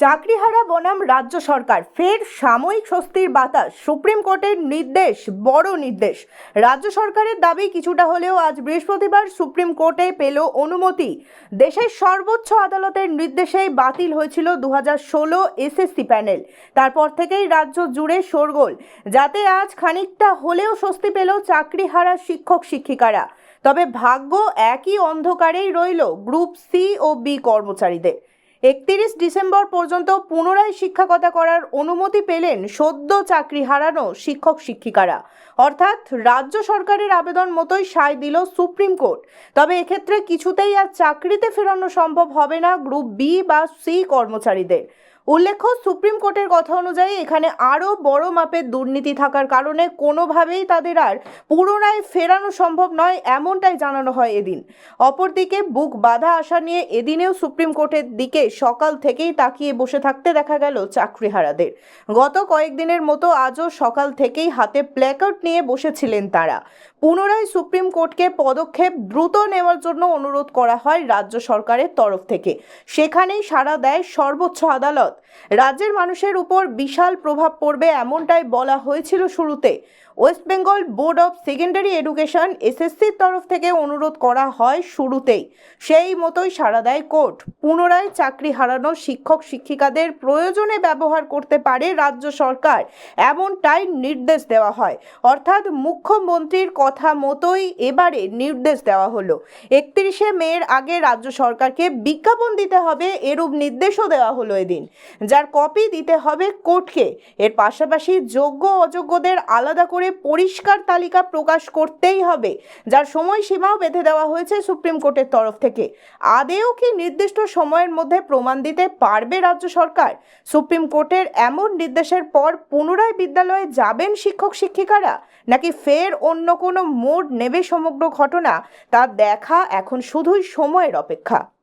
চাকরিহারা বনাম রাজ্য সরকার ফের সাময়িক স্বস্তির বাতাস। সুপ্রিম কোর্টের নির্দেশ, বড় নির্দেশ। রাজ্য সরকারের দাবি কিছুটা হলেও আজ বৃহস্পতিবার সুপ্রিম কোর্টে পেল অনুমতি। দেশের সর্বোচ্চ আদালতের নির্দেশেই বাতিল হয়েছিল 2016 এসএসসি প্যানেল। তারপর থেকেই রাজ্য জুড়ে শোরগোল, যাতে আজ খানিকটা হলেও স্বস্তি পেল চাকরিহারা শিক্ষক শিক্ষিকারা। তবে ভাগ্য একই অন্ধকারেই রইল গ্রুপ সি ও বি কর্মচারীদের। 31 ডিসেম্বর পর্যন্ত পুনরায় শিক্ষকতা করার অনুমতি পেলেন সদ্য চাকরি হারানো শিক্ষক শিক্ষিকারা। অর্থাৎ রাজ্য সরকারের আবেদন মতোই সায় দিল সুপ্রিম কোর্ট। তবে এক্ষেত্রে কিছুতেই আর চাকরিতে ফেরানো সম্ভব হবে না গ্রুপ বি বা সি কর্মচারীদের। উল্লেখ্য, সুপ্রিম কোর্টের কথা অনুযায়ী এখানে আরও বড় মাপের দুর্নীতি থাকার কারণে কোনোভাবেই তাদের আর পুনরায় ফেরানো সম্ভব নয়, এমনটাই জানানো হয় এদিন। অপরদিকে বুক বাঁধা আশা নিয়ে এদিনেও সুপ্রিম কোর্টের দিকে সকাল থেকেই তাকিয়ে বসে থাকতে দেখা গেল চাকরিহারাদের। গত কয়েকদিনের মতো আজও সকাল থেকেই হাতে প্ল্যাকার্ড নিয়ে বসেছিলেন তারা। পুনরায় সুপ্রিম কোর্টকে পদক্ষেপ দ্রুত নেওয়ার জন্য অনুরোধ করা হয় রাজ্য সরকারের তরফ থেকে। সেখানেই সাড়া দেয় সর্বোচ্চ আদালত। রাজ্যের মানুষের উপর বিশাল প্রভাব পড়বে এমনটাই বলা হয়েছিল শুরুতে। West Bengal board of secondary education এসএসসির তরফ থেকে অনুরোধ করা হয় শুরুতেই। সেই মতোই সাড়া দেয় কোর্ট। পুনরায় চাকরি হারানো শিক্ষক শিক্ষিকাদের প্রয়োজনে ব্যবহার করতে পারে রাজ্য সরকার, এমনটাই নির্দেশ দেওয়া হয়। অর্থাৎ মুখ্যমন্ত্রীর কথা মতোই এবারে নির্দেশ দেওয়া হলো। 31শে মের আগে রাজ্য সরকারকে বিজ্ঞাপন দিতে হবে, এরূপ নির্দেশও দেওয়া হলো এদিন, যার কপি দিতে হবে কোর্টকে। এর পাশাপাশি যোগ্য অযোগ্যদের আলাদা করে পরিষ্কার তালিকা প্রকাশ করতেই হবে, যার সময়সীমাও বেঁধে দেওয়া হয়েছে সুপ্রিম কোর্টের তরফ থেকে। আদেও কি নির্দিষ্ট সময়ের মধ্যে প্রমাণ দিতে পারবে রাজ্য সরকার? সুপ্রিম কোর্টের এমন নির্দেশের পর পুনরায় বিদ্যালয়ে যাবেন শিক্ষক শিক্ষিকারা, নাকি ফের অন্য কোনো মোড় নেবে সমগ্র ঘটনা? তা দেখা এখন শুধুই সময়ের অপেক্ষা।